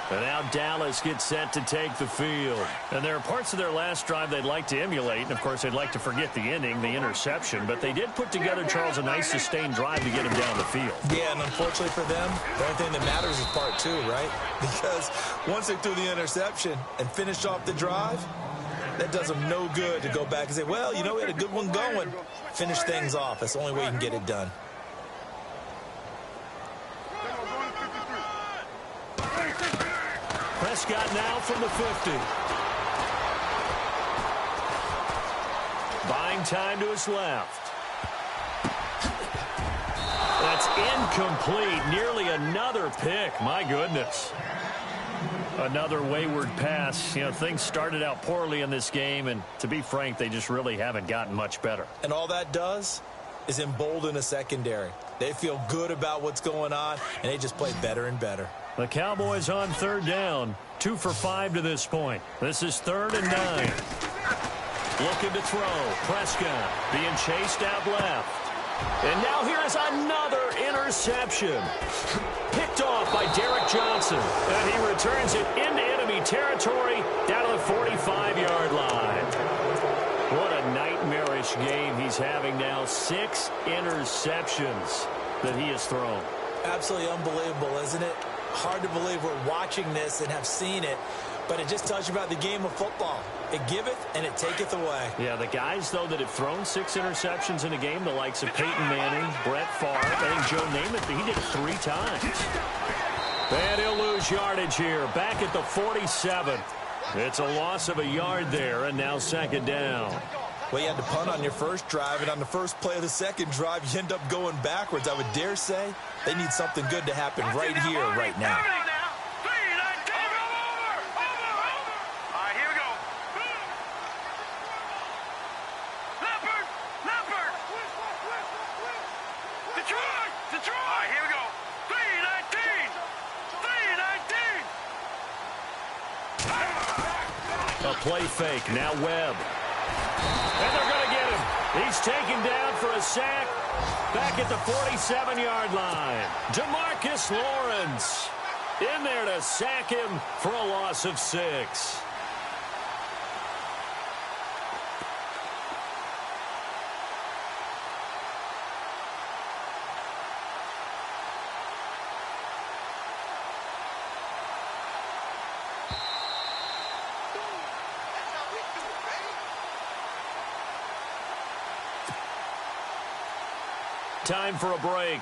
Speaker 2: And now Dallas gets set to take the field. And there are parts of their last drive they'd like to emulate. And, of course, they'd like to forget the ending, the interception. But they did put together, Charles, a nice sustained drive to get him down the field.
Speaker 1: Yeah, and unfortunately for them, the only thing that matters is part two, right? Because once they threw the interception and finished off the drive, that does them no good to go back and say, well, you know, we had a good one going. Finish things off. That's the only way you can get it done.
Speaker 2: Prescott now from the 50. Buying time to his left. That's incomplete. Nearly another pick. My goodness. Another wayward pass. You know, things started out poorly in this game, and to be frank, they just really haven't gotten much better.
Speaker 1: And all that does is embolden a secondary. They feel good about what's going on, and they just play better and better.
Speaker 2: The Cowboys on third down. 2 for 5 to this point. This is 3rd and 9. Looking to throw. Prescott being chased out left. And now here is another interception. Picked off by Derek Johnson. And he returns it into enemy territory down to the 45-yard line. What a nightmarish game he's having now. 6 interceptions that he has thrown.
Speaker 1: Absolutely unbelievable, isn't it? Hard to believe we're watching this and have seen it, but it just tells you about the game of football. It giveth and it taketh away.
Speaker 2: Yeah, the guys, though, that have thrown 6 interceptions in a game, the likes of Peyton Manning, Brett Favre, I think Joe Namath, he did it 3 times. And he'll lose yardage here, back at the 47. It's a loss of a yard there, and now 2nd down.
Speaker 1: Well, you had to punt on your first drive, and on the first play of the second drive, you end up going backwards. I would dare say they need something good to happen right here, right now.
Speaker 2: A play fake, now Webb. And they're going to get him. He's taken down for a sack back at the 47-yard line. DeMarcus Lawrence in there to sack him for a loss of 6. Time for a break.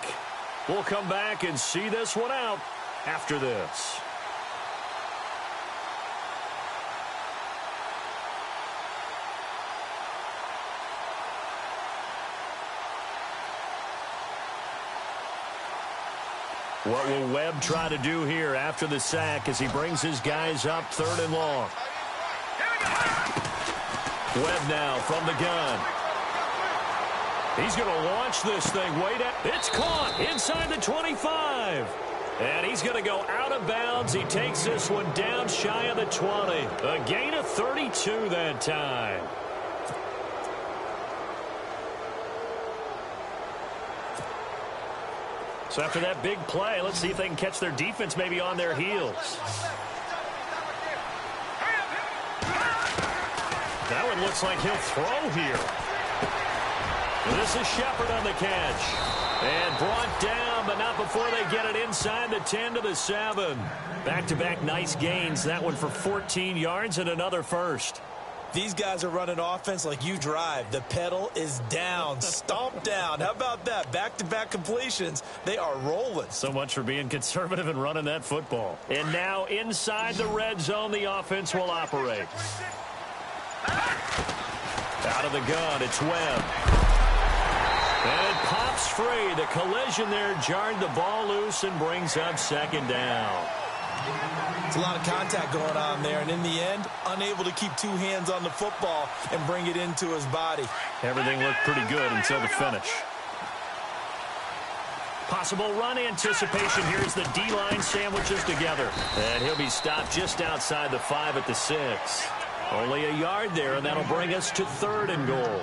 Speaker 2: We'll come back and see this one out after this. What will Webb try to do here after the sack as he brings his guys up 3rd and long? Webb now from the gun. He's going to launch this thing way down. It's caught inside the 25. And he's going to go out of bounds. He takes this one down shy of the 20. A gain of 32 that time. So after that big play, let's see if they can catch their defense maybe on their heels. That one looks like he'll throw here. This is Shepard on the catch. And brought down, but not before they get it inside the 10 to the 7. Back-to-back nice gains. That one for 14 yards and another first.
Speaker 1: These guys are running offense like you drive. The pedal is down, stomped down. How about that? Back-to-back completions. They are rolling.
Speaker 2: So much for being conservative and running that football. And now inside the red zone, the offense will operate. Out of the gun, it's Webb. And it pops free. The collision there jarred the ball loose and brings up 2nd down.
Speaker 1: It's a lot of contact going on there, and in the end, unable to keep 2 hands on the football and bring it into his body.
Speaker 2: Everything looked pretty good until the finish. Possible run anticipation here as the D-line sandwiches together. And he'll be stopped just outside the 5 at the 6. Only a yard there, and that'll bring us to 3rd and goal.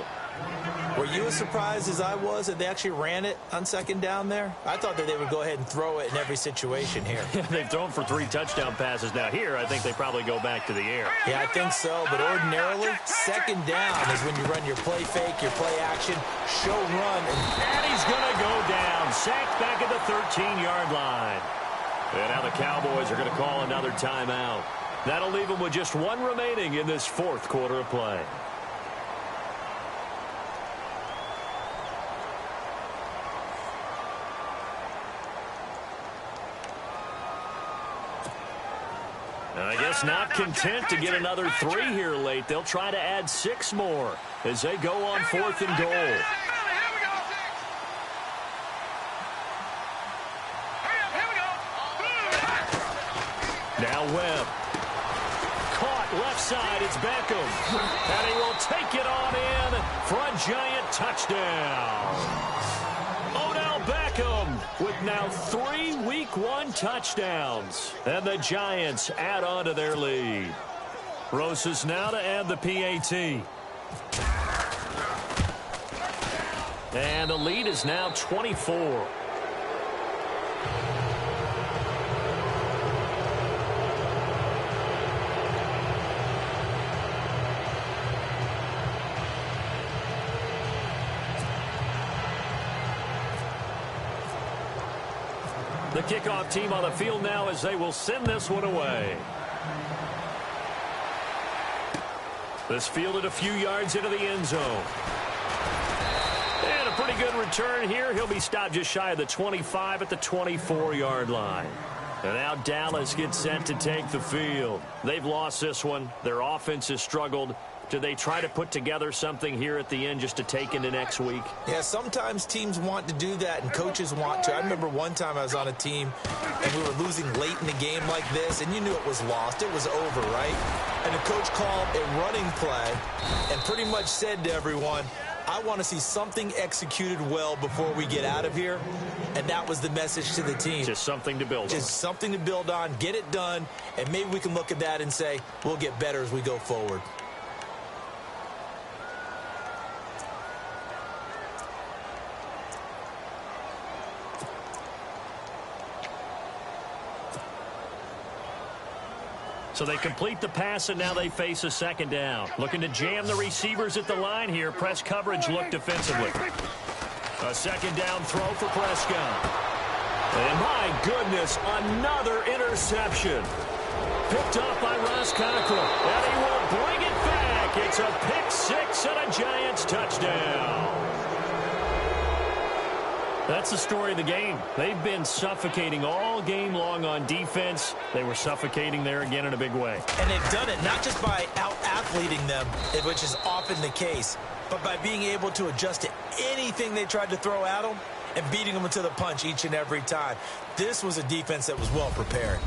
Speaker 1: Were you as surprised as I was that they actually ran it on second down there? I thought that they would go ahead and throw it in every situation here.
Speaker 2: They've thrown for 3 touchdown passes. Now here, I think they probably go back to the air.
Speaker 1: Yeah, I think so. But ordinarily, second down is when you run your play fake, your play action, show run.
Speaker 2: And he's going to go down. Sacked back at the 13-yard line. And now the Cowboys are going to call another timeout. That'll leave them with just 1 remaining in this fourth quarter of play. I guess not content to get another 3 here late. They'll try to add 6 more as they go on 4th and goal. Now Webb. Caught left side. It's Beckham. And he will take it on in for a giant touchdown. Odell Beckham with now 3 Week 1 touchdowns. And the Giants add on to their lead. Ross's now to add the PAT. And the lead is now 24. The kickoff team on the field now as they will send this one away. This fielded a few yards into the end zone. And a pretty good return here. He'll be stopped just shy of the 25 at the 24-yard line. And now Dallas gets set to take the field. They've lost this one. Their offense has struggled. Do they try to put together something here at the end just to take into next week?
Speaker 1: Yeah, sometimes teams want to do that and coaches want to. I remember one time I was on a team and we were losing late in the game like this, and you knew it was lost. It was over, right? And the coach called a running play and pretty much said to everyone, I want to see something executed well before we get out of here. And that was the message to the team.
Speaker 2: Just something to build on.
Speaker 1: Just something to build on, get it done, and maybe we can look at that and say, we'll get better as we go forward.
Speaker 2: So they complete the pass, and now they face a second down. Looking to jam the receivers at the line here. Press coverage look defensively. A second down throw for Prescott. And my goodness, another interception. Picked up by Ross Cockrell. And he will bring it back. It's a pick six and a Giants touchdown. That's the story of the game. They've been suffocating all game long on defense. They were suffocating there again in a big way.
Speaker 1: And they've done it not just by out-athleting them, which is often the case, but by being able to adjust to anything they tried to throw at them and beating them to the punch each and every time. This was a defense that was well prepared.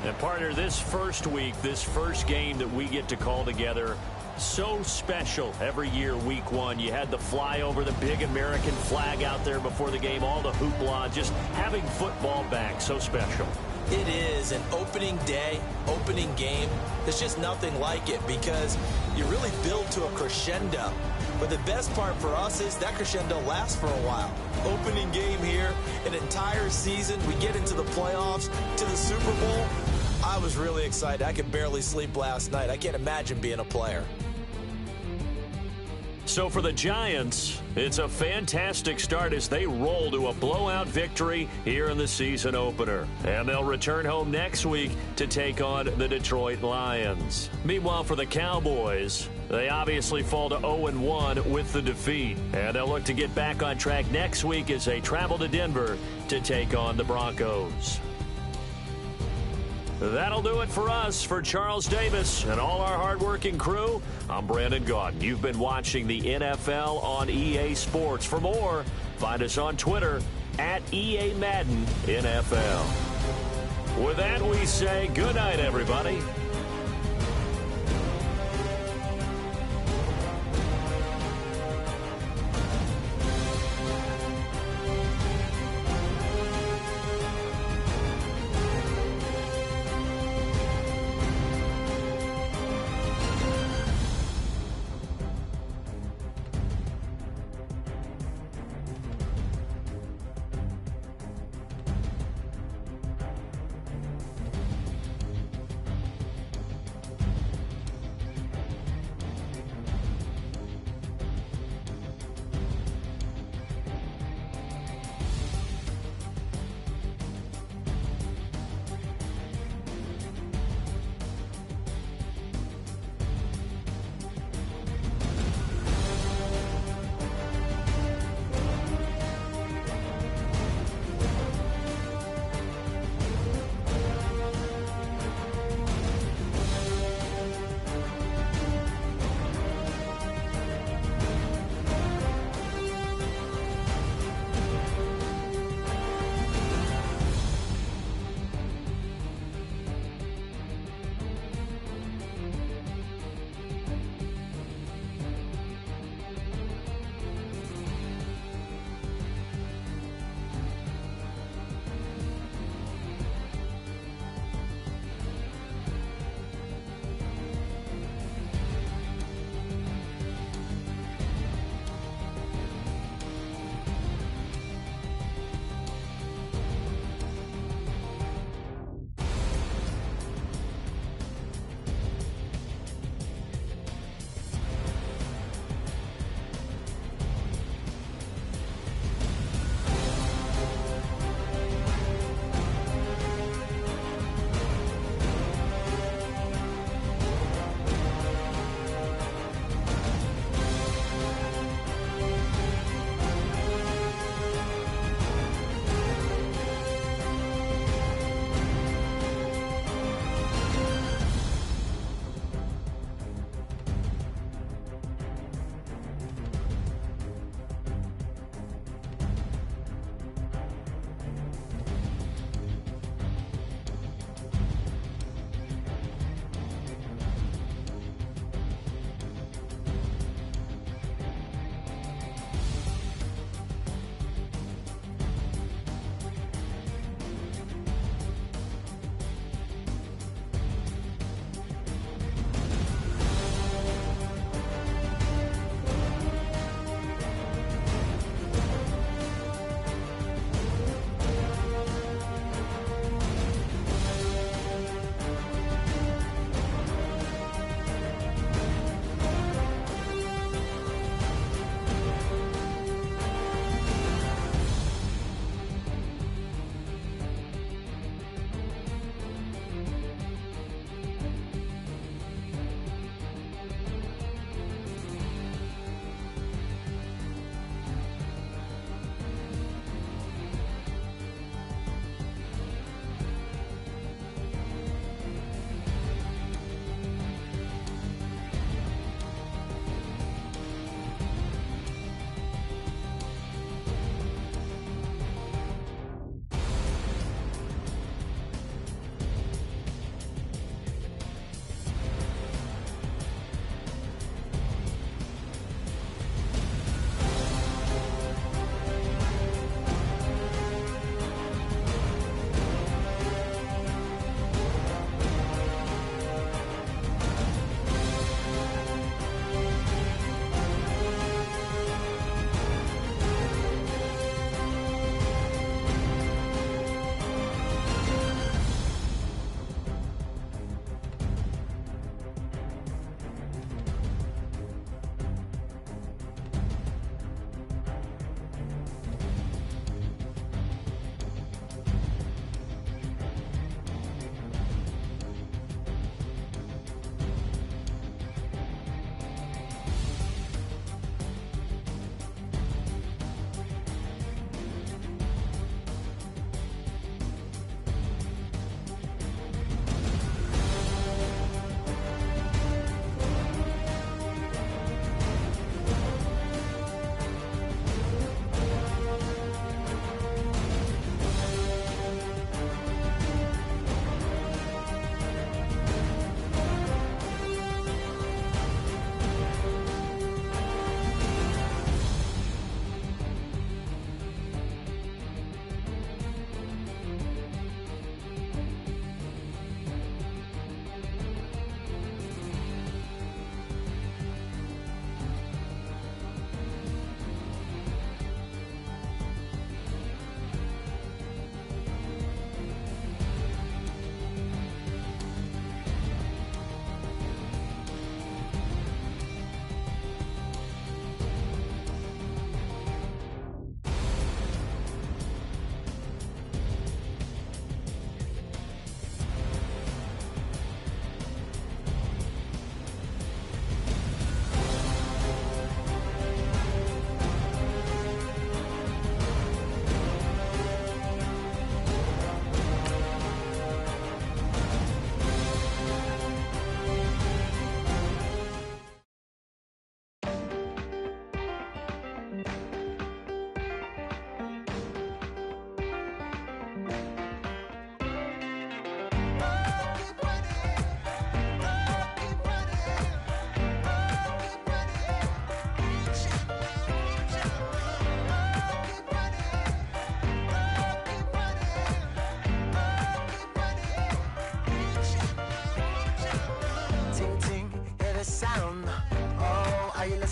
Speaker 2: And partner, this first week, this first game that we get to call together, so special every year, week one. You had the flyover, the big American flag out there before the game, all the hoopla, just having football back, so special.
Speaker 1: It is an opening day, opening game. There's just nothing like it because you really build to a crescendo. But the best part for us is that crescendo lasts for a while. Opening game here, an entire season. We get into the playoffs, to the Super Bowl. I was really excited. I could barely sleep last night. I can't imagine being a player.
Speaker 2: So for the Giants, it's a fantastic start as they roll to a blowout victory here in the season opener. And they'll return home next week to take on the Detroit Lions. Meanwhile, for the Cowboys, they obviously fall to 0-1 with the defeat. And they'll look to get back on track next week as they travel to Denver to take on the Broncos. That'll do it for us. For Charles Davis and all our hardworking crew, I'm Brandon Gaudin. You've been watching the NFL on EA Sports. For more, find us on Twitter at EA Madden NFL. With that, we say good night, everybody.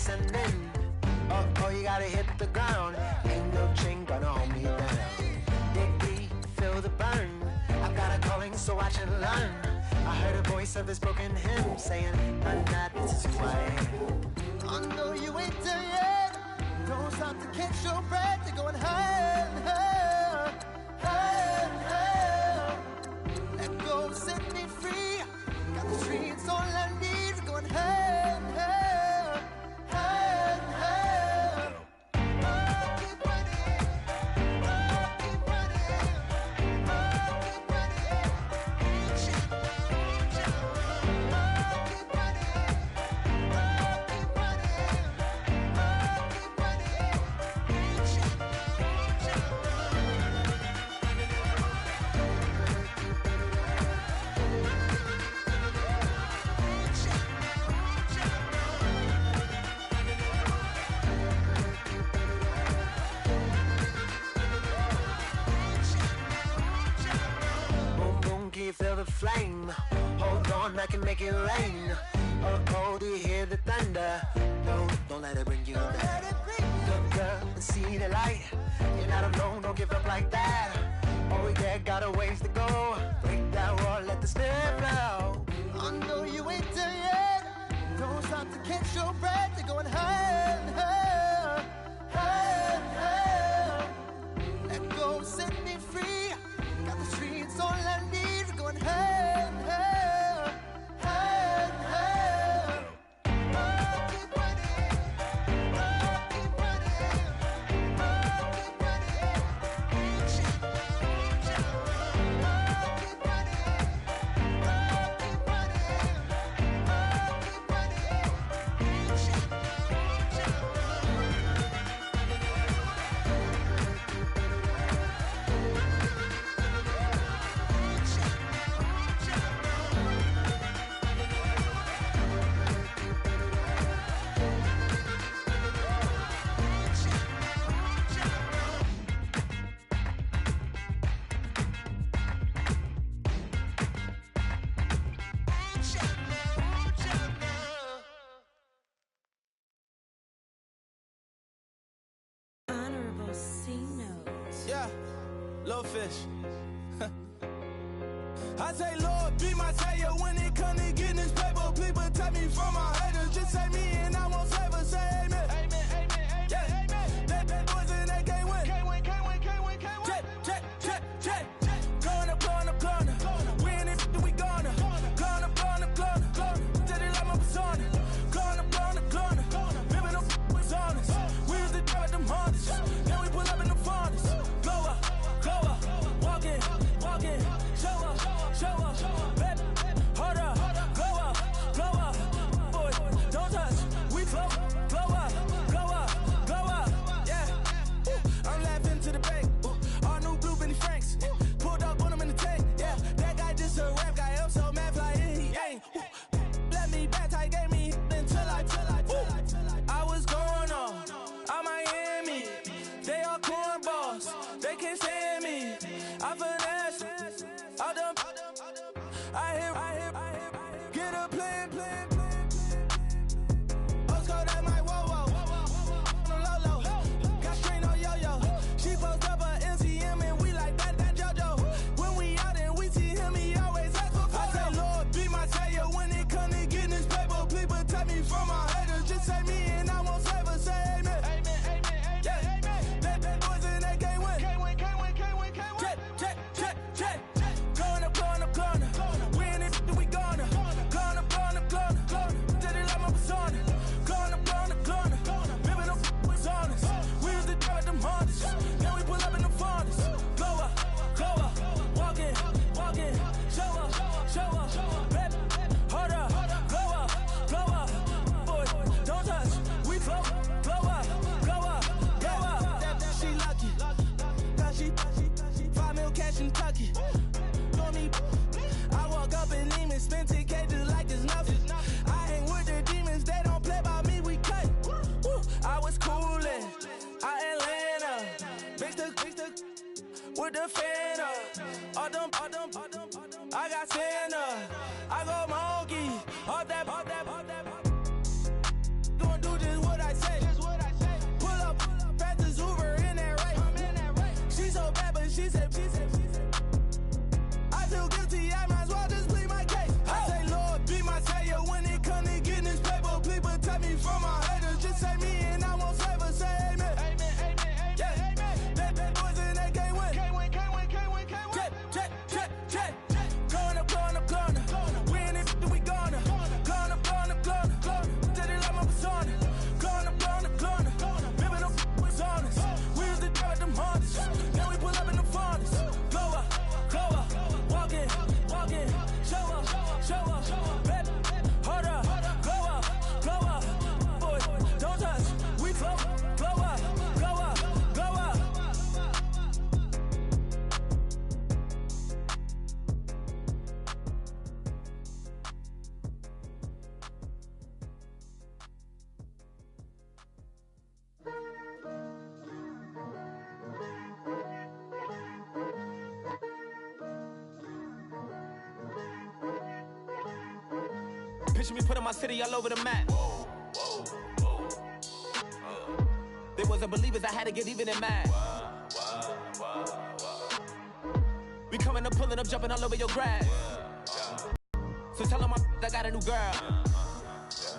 Speaker 4: descending. Oh, you gotta hit the ground. Ain't no chain gonna hold me down. Dig deep, feel the burn. I've got a calling, so watch and learn. I heard a voice of this broken hymn saying, none that this is who I am. I know you ain't there yet. Don't stop to catch your breath. You're going higher and higher, higher and higher. Let go, set me free. Got the streets all I need. We're going higher and higher, higher and higher. Oh, keep running. Oh, keep running. Oh, keep running. Keep running. Feel the flame. Hold on, I can make it rain. Oh, do you hear the thunder? No, don't let it bring you down. Look up and see the light. You're not alone, don't give up like that. Oh yeah, got a ways to go. Break that wall, let the spirit flow. I know you ain't there yet. Don't stop to catch your breath. You're going higher and higher, higher and higher. Let go, set me free. Got the streets all I need. Going higher and higher, higher and higher. Oh, keep running. Oh, keep running. Oh, keep running. Keep running. Oh, keep running.
Speaker 5: Honorable C notes.
Speaker 1: Yeah, little fish. I say, Lord, be my savior when it come to getting this paper. Please protect me from my haters. Just say me and I won't save us. Say amen. Amen, amen, amen, yeah. Amen. That boys and they can't win. Can't win, can't win, can't win, can't win. Check, check, check, check. Going up, going up, going up. We in it, we gonna. Going up, going up, going up. Did it like my persona. Going up, going up, going up. Remember them was honest. We used to drive them Hondas. Then we pull up in the Fondas. Glow up, walking, walking. Show up, baby. Hold up, glow up, boy, don't touch. We float, glow up, yeah. I'm laughing to the bank. All new blue Benny Franks. Pulled up on him in the tank, yeah. That guy just a rap guy. I'm so mad, fly in, he ain't. Let me back, tight, gave me until I was going on Miami. They all cornballs, they can't stand me. I finesse, all them. I hear, get a plan. Postcode at my whoa. On the low. Got strain on yo-yo. She post up a MCM and we like that JoJo. When we out and we see him, he always ask for photo. I say, Lord, be my savior when it come to getting this paper. Please protect me from my haters. Just say me and I won't save us. Say amen. Amen, amen, amen, yeah. Amen. That boys and they can't win. Can't win. Check. Going up. We in it, we gonna. Going up. Did it like my persona. Going up. Remember them was honest. We used to drive them Hondas. Then we pull up in the Fondas. Glow up, walking. Show up, baby. Hold up, glow up, boy, don't touch. We float, glow up, yeah. She lucky, cause she 5 mil cash in Tucky. Told me, I walk up in Neiman, spend 10K just like it's nothing. I hang with the demons, they don't play by me, we cut. Woo. I was coolin', Atlanta, mixed with the fan up. All them, I got Santa, I go monkey, all that. Gonna do just what I
Speaker 6: Picture me putting my city all over the map. They wasn't believers, I had to get even and mad. We coming up, pulling up, jumping all over your grass. So tell them I got a new girl.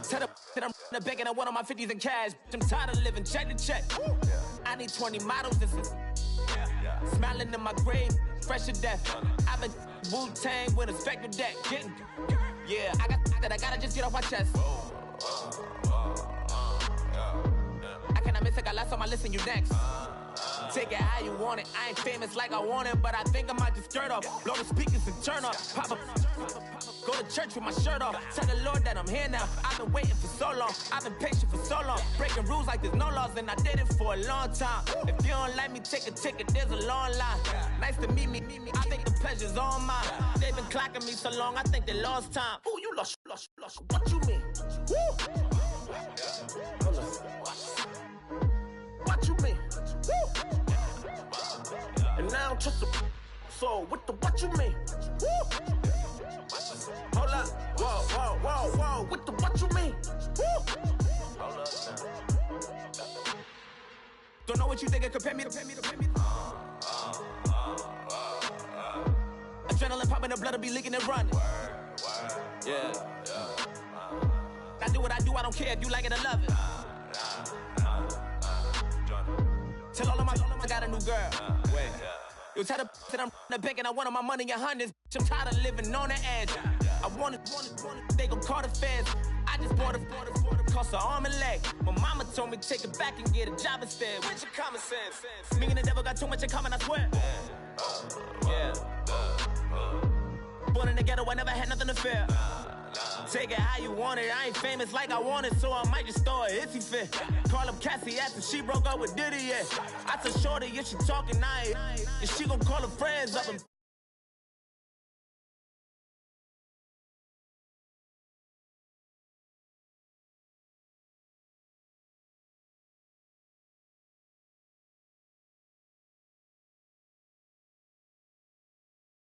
Speaker 6: Tell them that I'm in the bank and I want on my 50s in cash. I'm tired of living check to check. I need 20 models, this is smiling in my grave, fresh to death. I've been Wu-Tang with a spectre deck. Getting, yeah, I gotta just get off my chest. I cannot miss it, got last on my list and you next. Take it how you want it. I ain't famous like I want it, but I think I might just skirt off. Blow the speakers and turn up. Pop up. Go to church with my shirt off. Tell the Lord that I'm here now. I've been waiting for so long. I've been patient for so long. Breaking rules like there's no laws, and I did it for a long time. If you don't like me, take a ticket. There's a long line. Nice to meet me. I think the pleasure's all mine. They've been clocking me so long, I think they lost time. Ooh, you lost. What you mean? Woo! What you mean? Woo! And now I don't trust the so what you mean? Woo! Hold up, whoa, what you mean? Woo! Hold up now. Don't know what you think, compare me to. Adrenaline popping, the blood will be leaking and running. Yeah. I do what I do, I don't care if you like it or love it. Tell all of my I got a new girl. Wait. You tell the that I'm in the bank and I want my money in hundreds. I'm tired of living on the edge. I want it, they gon' call the feds. I just bought a cost an arm and leg. My mama told me take it back and get a job instead. Where's your common sense? Me and the devil got too much in common, I swear. Yeah. Born in the ghetto, I never had nothing to fear. Take it how you want it. I ain't famous like I want it, so I might just throw a hissy fit. Call up Cassie after she broke up with Diddy, yeah. I told Shorty if she talking, and she gon' call her friends up and